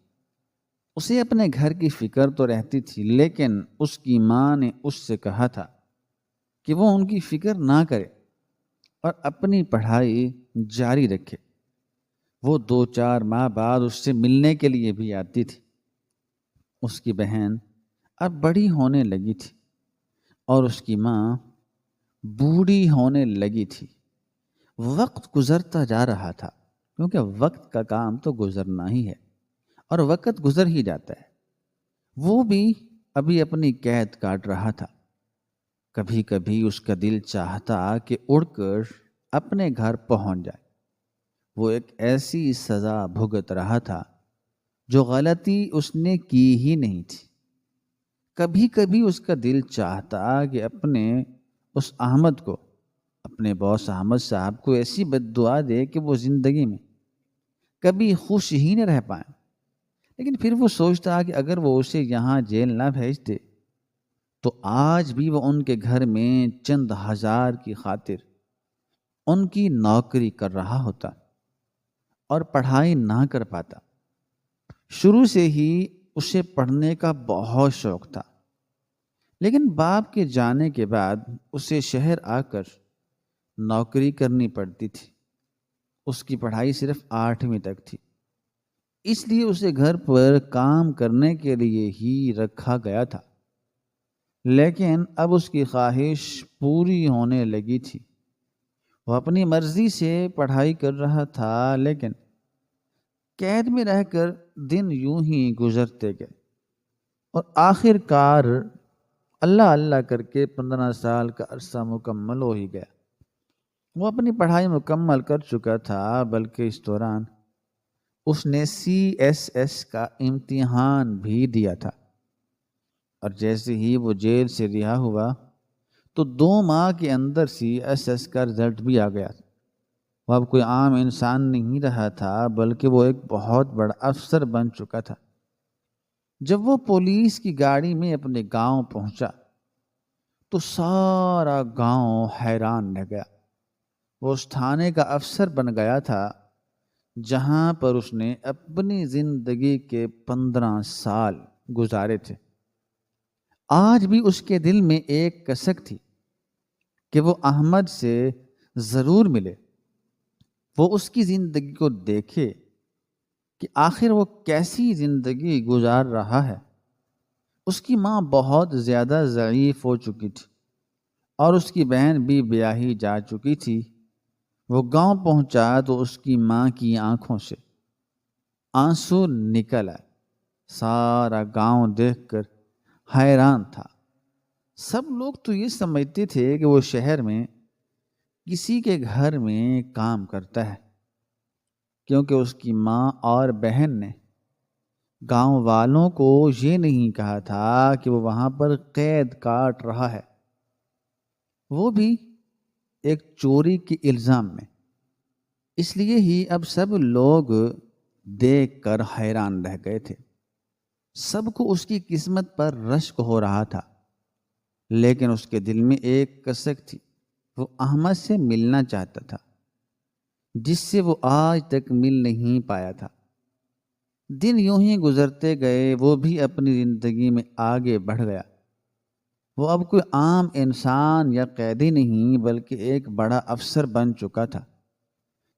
[SPEAKER 1] اسے اپنے گھر کی فکر تو رہتی تھی، لیکن اس کی ماں نے اس سے کہا تھا کہ وہ ان کی فکر نہ کرے اور اپنی پڑھائی جاری رکھے۔ وہ 2-4 ماہ بعد اس سے ملنے کے لیے بھی آتی تھی۔ اس کی بہن اب بڑی ہونے لگی تھی اور اس کی ماں بوڑھی ہونے لگی تھی۔ وقت گزرتا جا رہا تھا، کیونکہ وقت کا کام تو گزرنا ہی ہے اور وقت گزر ہی جاتا ہے۔ وہ بھی ابھی اپنی قید کاٹ رہا تھا۔ کبھی کبھی اس کا دل چاہتا کہ اڑ کر اپنے گھر پہنچ جائے۔ وہ ایک ایسی سزا بھگت رہا تھا جو غلطی اس نے کی ہی نہیں تھی۔ کبھی کبھی اس کا دل چاہتا کہ اپنے اس احمد کو، اپنے باس احمد صاحب کو ایسی بد دعا دے کہ وہ زندگی میں کبھی خوش ہی نہ رہ پائیں، لیکن پھر وہ سوچتا کہ اگر وہ اسے یہاں جیل نہ بھیج دے تو آج بھی وہ ان کے گھر میں چند ہزار کی خاطر ان کی نوکری کر رہا ہوتا اور پڑھائی نہ کر پاتا۔ شروع سے ہی اسے پڑھنے کا بہت شوق تھا، لیکن باپ کے جانے کے بعد اسے شہر آ کر نوکری کرنی پڑتی تھی۔ اس کی پڑھائی صرف 8ویں تک تھی، اس لیے اسے گھر پر کام کرنے کے لیے ہی رکھا گیا تھا۔ لیکن اب اس کی خواہش پوری ہونے لگی تھی۔ وہ اپنی مرضی سے پڑھائی کر رہا تھا، لیکن قید میں رہ کر دن یوں ہی گزرتے گئے اور آخر کار اللہ اللہ کر کے 15 سال کا عرصہ مکمل ہو ہی گیا۔ وہ اپنی پڑھائی مکمل کر چکا تھا، بلکہ اس دوران اس نے CSS کا امتحان بھی دیا تھا، اور جیسے ہی وہ جیل سے رہا ہوا تو 2 ماہ کے اندر CSS کا رزلٹ بھی آ گیا۔ وہ اب کوئی عام انسان نہیں رہا تھا، بلکہ وہ ایک بہت بڑا افسر بن چکا تھا۔ جب وہ پولیس کی گاڑی میں اپنے گاؤں پہنچا تو سارا گاؤں حیران رہ گیا۔ وہ اس تھانے کا افسر بن گیا تھا جہاں پر اس نے اپنی زندگی کے 15 سال گزارے تھے۔ آج بھی اس کے دل میں ایک کسک تھی کہ وہ احمد سے ضرور ملے، وہ اس کی زندگی کو دیکھے کہ آخر وہ کیسی زندگی گزار رہا ہے۔ اس کی ماں بہت زیادہ ضعیف ہو چکی تھی اور اس کی بہن بھی بیاہی جا چکی تھی۔ وہ گاؤں پہنچا تو اس کی ماں کی آنکھوں سے آنسو نکل آئے۔ سارا گاؤں دیکھ کر حیران تھا۔ سب لوگ تو یہ سمجھتے تھے کہ وہ شہر میں کسی کے گھر میں کام کرتا ہے، کیونکہ اس کی ماں اور بہن نے گاؤں والوں کو یہ نہیں کہا تھا کہ وہ وہاں پر قید کاٹ رہا ہے، وہ بھی ایک چوری کے الزام میں۔ اس لیے ہی اب سب لوگ دیکھ کر حیران رہ گئے تھے۔ سب کو اس کی قسمت پر رشک ہو رہا تھا، لیکن اس کے دل میں ایک کسک تھی۔ وہ احمد سے ملنا چاہتا تھا، جس سے وہ آج تک مل نہیں پایا تھا۔ دن یوں ہی گزرتے گئے، وہ بھی اپنی زندگی میں آگے بڑھ گیا۔ وہ اب کوئی عام انسان یا قیدی نہیں، بلکہ ایک بڑا افسر بن چکا تھا۔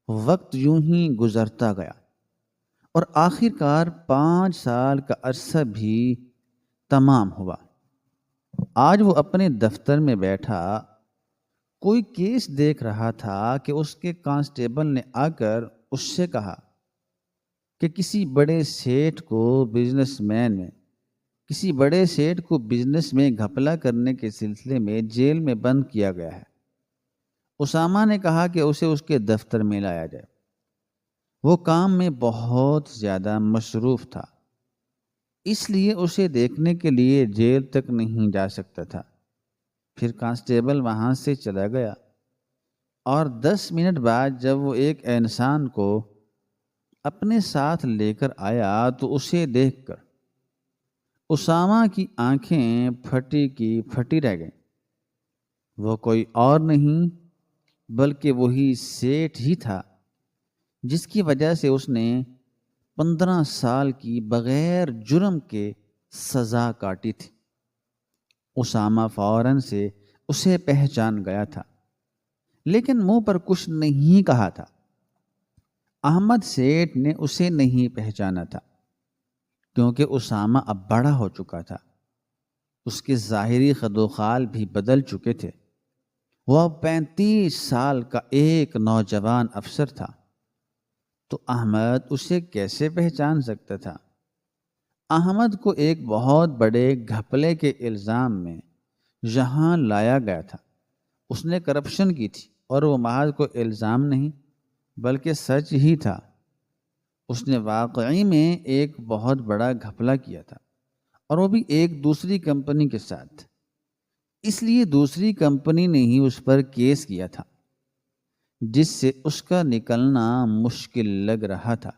[SPEAKER 1] وقت یوں ہی گزرتا گیا اور آخر کار 5 سال کا عرصہ بھی تمام ہوا۔ آج وہ اپنے دفتر میں بیٹھا کوئی کیس دیکھ رہا تھا کہ اس کے کانسٹیبل نے آ کر اس سے کہا کہ کسی بڑے سیٹ کو بزنس میں گھپلا کرنے کے سلسلے میں جیل میں بند کیا گیا ہے۔ اسامہ نے کہا کہ اسے اس کے دفتر میں لایا جائے۔ وہ کام میں بہت زیادہ مصروف تھا، اس لیے اسے دیکھنے کے لیے جیل تک نہیں جا سکتا تھا۔ پھر کانسٹیبل وہاں سے چلا گیا اور 10 منٹ بعد جب وہ ایک انسان کو اپنے ساتھ لے کر آیا تو اسے دیکھ کر اسامہ کی آنکھیں پھٹی کی پھٹی رہ گئیں۔ وہ کوئی اور نہیں بلکہ وہی سیٹھ ہی تھا جس کی وجہ سے اس نے 15 سال کی بغیر جرم کے سزا کاٹی تھی۔ اسامہ فوراً سے اسے پہچان گیا تھا، لیکن منہ پر کچھ نہیں کہا تھا۔ احمد سیٹھ نے اسے نہیں پہچانا تھا کیونکہ اسامہ اب بڑا ہو چکا تھا۔ اس کے ظاہری خد و خال بھی بدل چکے تھے۔ وہ اب 35 سال کا ایک نوجوان افسر تھا، تو احمد اسے کیسے پہچان سکتا تھا؟ احمد کو ایک بہت بڑے گھپلے کے الزام میں یہاں لایا گیا تھا۔ اس نے کرپشن کی تھی اور وہ محض کوئی الزام نہیں بلکہ سچ ہی تھا۔ اس نے واقعی میں ایک بہت بڑا گھپلا کیا تھا، اور وہ بھی ایک دوسری کمپنی کے ساتھ۔ اس لیے دوسری کمپنی نے ہی اس پر کیس کیا تھا، جس سے اس کا نکلنا مشکل لگ رہا تھا۔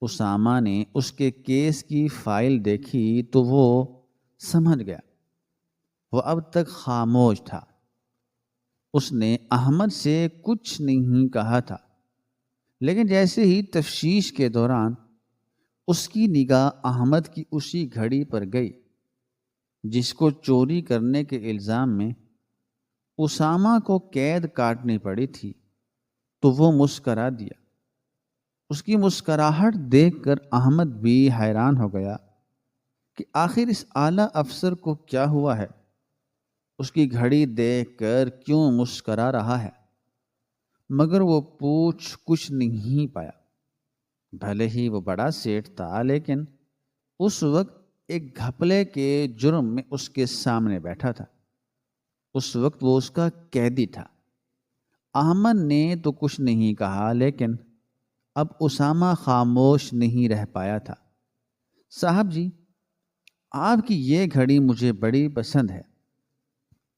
[SPEAKER 1] اسامہ نے اس کے کیس کی فائل دیکھی تو وہ سمجھ گیا۔ وہ اب تک خاموش تھا۔ اس نے احمد سے کچھ نہیں کہا تھا، لیکن جیسے ہی تفتیش کے دوران اس کی نگاہ احمد کی اسی گھڑی پر گئی جس کو چوری کرنے کے الزام میں اسامہ کو قید کاٹنی پڑی تھی، تو وہ مسکرا دیا۔ اس کی مسکراہٹ دیکھ کر احمد بھی حیران ہو گیا کہ آخر اس اعلیٰ افسر کو کیا ہوا ہے، اس کی گھڑی دیکھ کر کیوں مسکرا رہا ہے؟ مگر وہ پوچھ کچھ نہیں پایا۔ بھلے ہی وہ بڑا سیٹھ تھا، لیکن اس وقت ایک گھپلے کے جرم میں اس کے سامنے بیٹھا تھا۔ اس وقت وہ اس کا قیدی تھا۔ احمد نے تو کچھ نہیں کہا، لیکن اب اسامہ خاموش نہیں رہ پایا تھا۔ صاحب جی، آپ کی یہ گھڑی مجھے بڑی پسند ہے۔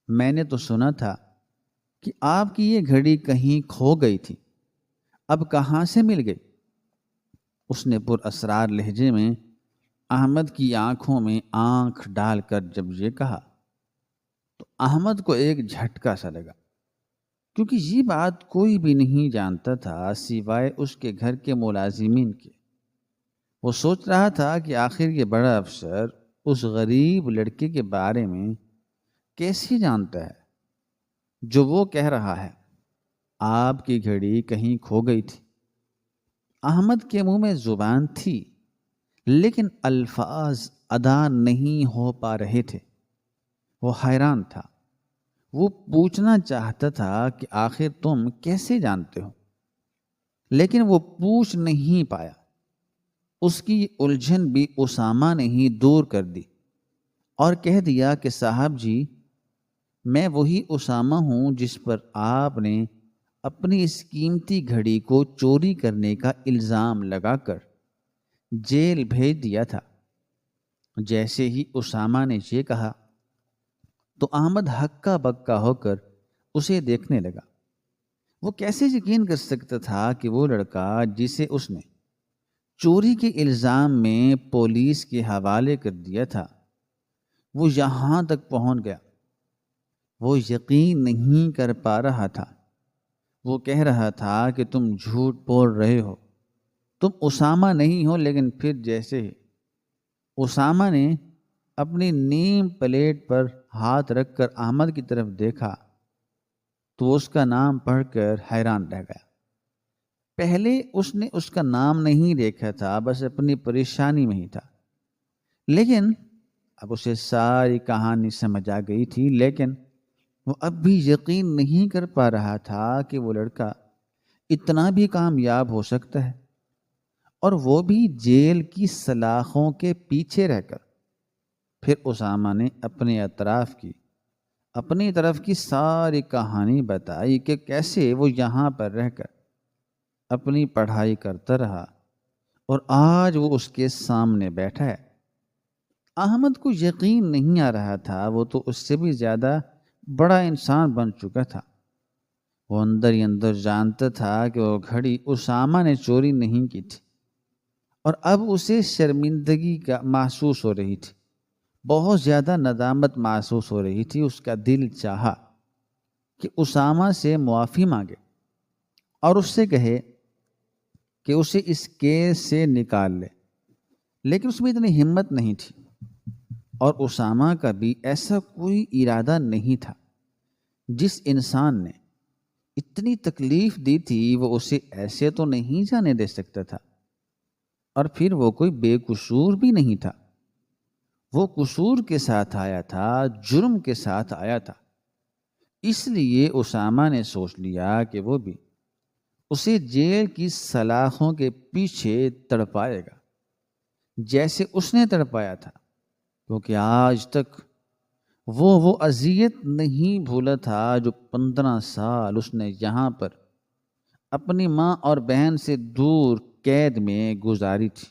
[SPEAKER 1] میں نے تو سنا تھا کہ آپ کی یہ گھڑی کہیں کھو گئی تھی، اب کہاں سے مل گئی؟ اس نے پر اسرار لہجے میں احمد کی آنکھوں میں آنکھ ڈال کر جب یہ کہا تو احمد کو ایک جھٹکا سا لگا، کیونکہ یہ بات کوئی بھی نہیں جانتا تھا سوائے اس کے گھر کے ملازمین کے۔ وہ سوچ رہا تھا کہ آخر یہ بڑا افسر اس غریب لڑکے کے بارے میں کیسے جانتا ہے جو وہ کہہ رہا ہے آپ کی گھڑی کہیں کھو گئی تھی۔ احمد کے منہ میں زبان تھی، لیکن الفاظ ادا نہیں ہو پا رہے تھے۔ وہ حیران تھا۔ وہ پوچھنا چاہتا تھا کہ آخر تم کیسے جانتے ہو، لیکن وہ پوچھ نہیں پایا۔ اس کی الجھن بھی اسامہ نے ہی دور کر دی اور کہہ دیا کہ صاحب جی، میں وہی اسامہ ہوں جس پر آپ نے اپنی اس قیمتی گھڑی کو چوری کرنے کا الزام لگا کر جیل بھیج دیا تھا۔ جیسے ہی اسامہ نے یہ کہا تو احمد ہکا بکا ہو کر اسے دیکھنے لگا۔ وہ کیسے یقین کر سکتا تھا کہ وہ لڑکا جسے اس نے چوری کے الزام میں پولیس کے حوالے کر دیا تھا، وہ یہاں تک پہنچ گیا۔ وہ یقین نہیں کر پا رہا تھا۔ وہ کہہ رہا تھا کہ تم جھوٹ بول رہے ہو، تم اسامہ نہیں ہو۔ لیکن پھر جیسے ہی اسامہ نے اپنی نیم پلیٹ پر ہاتھ رکھ کر احمد کی طرف دیکھا تو وہ اس کا نام پڑھ کر حیران رہ گیا۔ پہلے اس نے اس کا نام نہیں دیکھا تھا، بس اپنی پریشانی میں ہی تھا، لیکن اب اسے ساری کہانی سمجھ آ گئی تھی۔ لیکن وہ اب بھی یقین نہیں کر پا رہا تھا کہ وہ لڑکا اتنا بھی کامیاب ہو سکتا ہے۔ اور وہ بھی جیل کی سلاخوں کے پیچھے رہ کر۔ پھر اسامہ نے اپنی طرف کی ساری کہانی بتائی کہ کیسے وہ یہاں پر رہ کر اپنی پڑھائی کرتا رہا اور آج وہ اس کے سامنے بیٹھا ہے۔ احمد کو یقین نہیں آ رہا تھا، وہ تو اس سے بھی زیادہ بڑا انسان بن چکا تھا۔ وہ اندر ہی اندر جانتا تھا کہ وہ گھڑی اسامہ نے چوری نہیں کی تھی، اور اب اسے شرمندگی کا محسوس ہو رہی تھی، بہت زیادہ ندامت محسوس ہو رہی تھی۔ اس کا دل چاہا کہ اسامہ سے معافی مانگے اور اس سے کہے کہ اسے اس کیس سے نکال لے، لیکن اس میں اتنی ہمت نہیں تھی، اور اسامہ کا بھی ایسا کوئی ارادہ نہیں تھا۔ جس انسان نے اتنی تکلیف دی تھی وہ اسے ایسے تو نہیں جانے دے سکتا تھا، اور پھر وہ کوئی بے قصور بھی نہیں تھا، وہ قصور کے ساتھ آیا تھا، جرم کے ساتھ آیا تھا۔ اس لیے اسامہ نے سوچ لیا کہ وہ بھی اسے جیل کی سلاخوں کے پیچھے تڑپائے گا جیسے اس نے تڑپایا تھا، کیونکہ آج تک وہ اذیت نہیں بھولا تھا جو 15 سال اس نے یہاں پر اپنی ماں اور بہن سے دور قید میں گزاری تھی۔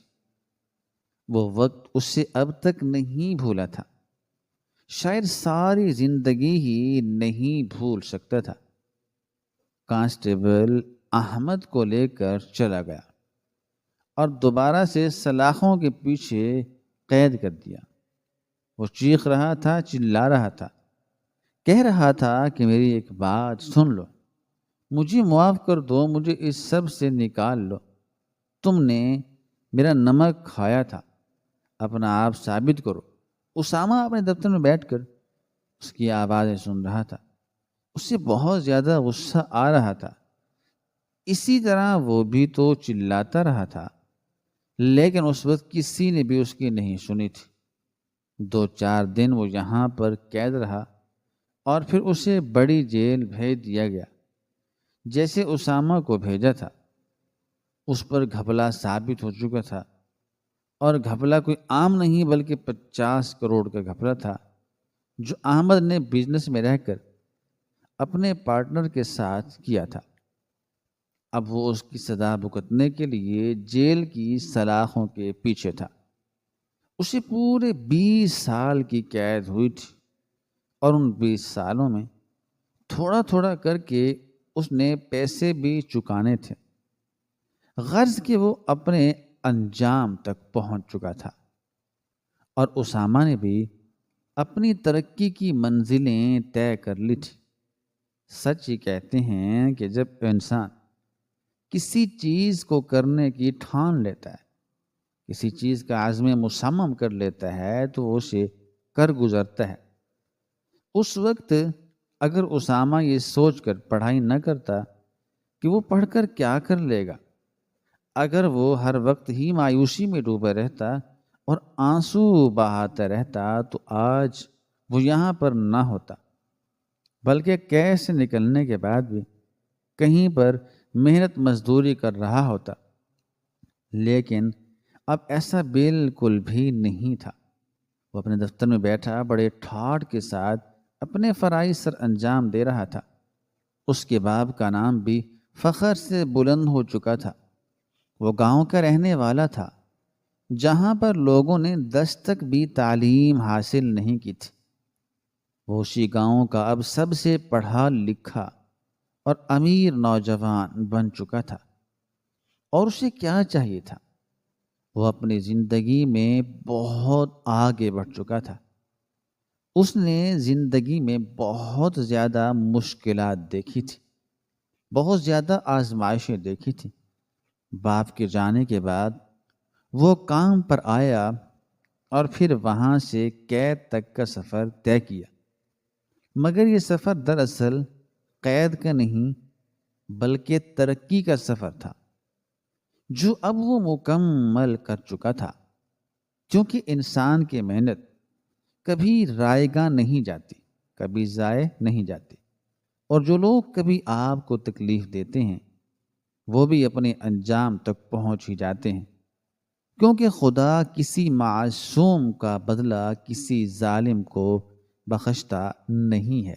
[SPEAKER 1] وہ وقت اس سے اب تک نہیں بھولا تھا، شاید ساری زندگی ہی نہیں بھول سکتا تھا۔ کانسٹیبل احمد کو لے کر چلا گیا اور دوبارہ سے سلاخوں کے پیچھے قید کر دیا۔ وہ چیخ رہا تھا، چلا رہا تھا، کہہ رہا تھا کہ میری ایک بات سن لو، مجھے معاف کر دو، مجھے اس سب سے نکال لو، تم نے میرا نمک کھایا تھا، اپنا آپ ثابت کرو۔ اسامہ اپنے دفتر میں بیٹھ کر اس کی آوازیں سن رہا تھا، اس سے بہت زیادہ غصہ آ رہا تھا۔ اسی طرح وہ بھی تو چلاتا رہا تھا، لیکن اس وقت کسی نے بھی اس کی نہیں سنی تھی۔ 2-4 دن وہ یہاں پر قید رہا اور پھر اسے بڑی جیل بھیج دیا گیا جیسے اسامہ کو بھیجا تھا۔ اس پر گھپلا ثابت ہو چکا تھا، اور گھپلا کوئی عام نہیں بلکہ 50 کروڑ کا گھپلا تھا جو احمد نے بزنس میں رہ کر اپنے پارٹنر کے ساتھ کیا تھا۔ اب وہ اس کی سزا بھگتنے کے لیے جیل کی سلاخوں کے پیچھے تھا۔ اسے پورے 20 سال کی قید ہوئی تھی، اور ان 20 سالوں میں تھوڑا تھوڑا کر کے اس نے پیسے بھی چکانے تھے، غرض کہ وہ اپنے انجام تک پہنچ چکا تھا، اور اسامہ نے بھی اپنی ترقی کی منزلیں طے کر لی تھی۔ سچ ہی کہتے ہیں کہ جب انسان کسی چیز کو کرنے کی ٹھان لیتا ہے، کسی چیز کا عزم مصمم کر لیتا ہے، تو وہ اسے کر گزرتا ہے۔ اس وقت اگر اسامہ یہ سوچ کر پڑھائی نہ کرتا کہ وہ پڑھ کر کیا کر لے گا، اگر وہ ہر وقت ہی مایوسی میں ڈوبا رہتا اور آنسو بہاتا رہتا، تو آج وہ یہاں پر نہ ہوتا، بلکہ قید سے نکلنے کے بعد بھی کہیں پر محنت مزدوری کر رہا ہوتا۔ لیکن اب ایسا بالکل بھی نہیں تھا۔ وہ اپنے دفتر میں بیٹھا بڑے ٹھاٹھ کے ساتھ اپنے فرائض سر انجام دے رہا تھا۔ اس کے باپ کا نام بھی فخر سے بلند ہو چکا تھا۔ وہ گاؤں کا رہنے والا تھا، جہاں پر لوگوں نے 10 تک بھی تعلیم حاصل نہیں کی تھی۔ وہ اسی گاؤں کا اب سب سے پڑھا لکھا اور امیر نوجوان بن چکا تھا، اور اسے کیا چاہیے تھا؟ وہ اپنی زندگی میں بہت آگے بڑھ چکا تھا۔ اس نے زندگی میں بہت زیادہ مشکلات دیکھی تھی، بہت زیادہ آزمائشیں دیکھی تھی۔ باپ کے جانے کے بعد وہ کام پر آیا اور پھر وہاں سے قید تک کا سفر طے کیا، مگر یہ سفر دراصل قید کا نہیں بلکہ ترقی کا سفر تھا، جو اب وہ مکمل کر چکا تھا۔ کیونکہ انسان کی محنت کبھی رائے گاں نہیں جاتی، کبھی ضائع نہیں جاتی، اور جو لوگ کبھی آپ کو تکلیف دیتے ہیں وہ بھی اپنے انجام تک پہنچ ہی جاتے ہیں۔ کیونکہ خدا کسی معصوم کا بدلہ کسی ظالم کو بخشتا نہیں ہے۔